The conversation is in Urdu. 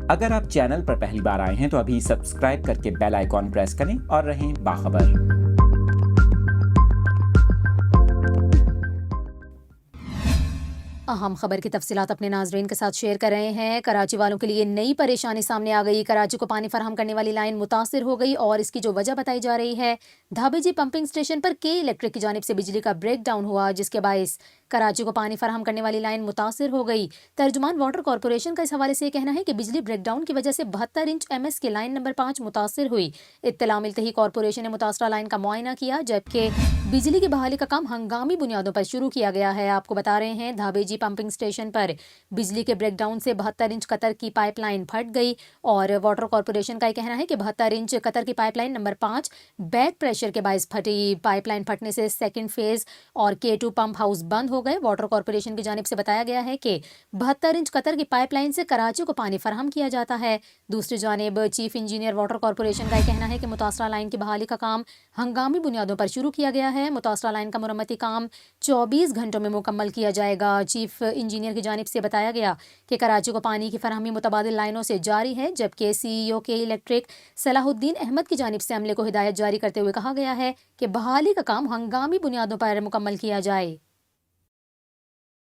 اگر آپ چینل پر پہلی بار آئے ہیں تو ابھی سبسکرائب کر کے بیل آئیکن پریس کریں اور رہیں باخبر۔ اہم خبر کی تفصیلات اپنے ناظرین کے ساتھ شیئر کر رہے ہیں۔ کراچی والوں کے لیے نئی پریشانی سامنے آ گئی۔ کراچی کو پانی فراہم کرنے والی لائن متاثر ہو گئی اور اس کی جو وجہ بتائی جا رہی ہے، دھابے جی پمپنگ سٹیشن پر کے الیکٹرک کی جانب سے بجلی کا بریک ڈاؤن ہوا، جس کے باعث کراچی کو پانی فراہم کرنے والی لائن متاثر ہو گئی۔ ترجمان واٹر کارپوریشن کا اس حوالے سے یہ کہنا ہے کہ بجلی بریک ڈاؤن کی وجہ سے 72 انچ ایم ایس کی لائن نمبر 5 متاثر ہوئی۔ اطلاع ملتے ہی کارپوریشن نے متاثرہ لائن کا معائنہ کیا، جبکہ بجلی کی بحالی کا کام ہنگامی بنیادوں پر شروع کیا گیا ہے۔ آپ کو بتا رہے ہیں، دھابے جی پمپنگ سٹیشن پر بجلی کے بریک ڈاؤن سے 72 انچ قطر کی پائپ لائن پھٹ گئی اور واٹر کارپوریشن کا یہ کہنا ہے کہ 72 انچ قطر کی pipe line number 5 back pressure کے باعث پھٹی۔ پائپ لائن پھٹنے سے سیکنڈ فیز اور K2 پمپ ہاؤس بند ہو گئے۔ واٹر کارپوریشن کی جانب سے بتایا گیا ہے کہ 72 انچ قطر کی پائپ لائن سے کراچی کو پانی فراہم کیا جاتا ہے۔ دوسری جانب چیف انجینئر واٹر کارپوریشن کا یہ کہنا ہے کہ متاثرہ لائن کی بحالی کا کام ہنگامی بنیادوں پر شروع کیا گیا ہے۔ متاثرہ لائن کا مرمتی کام 24 گھنٹوں میں مکمل کیا جائے گا۔ چیف انجینئر کی جانب سے بتایا گیا کہ کراچی کو پانی کی فراہمی متبادل لائنوں سے جاری ہے، جبکہ CEO کے الیکٹرک صلاح الدین احمد کی جانب سے عملے کو ہدایت جاری کرتے ہوئے کہا گیا ہے کہ بحالی کا کام ہنگامی بنیادوں پر مکمل کیا جائے۔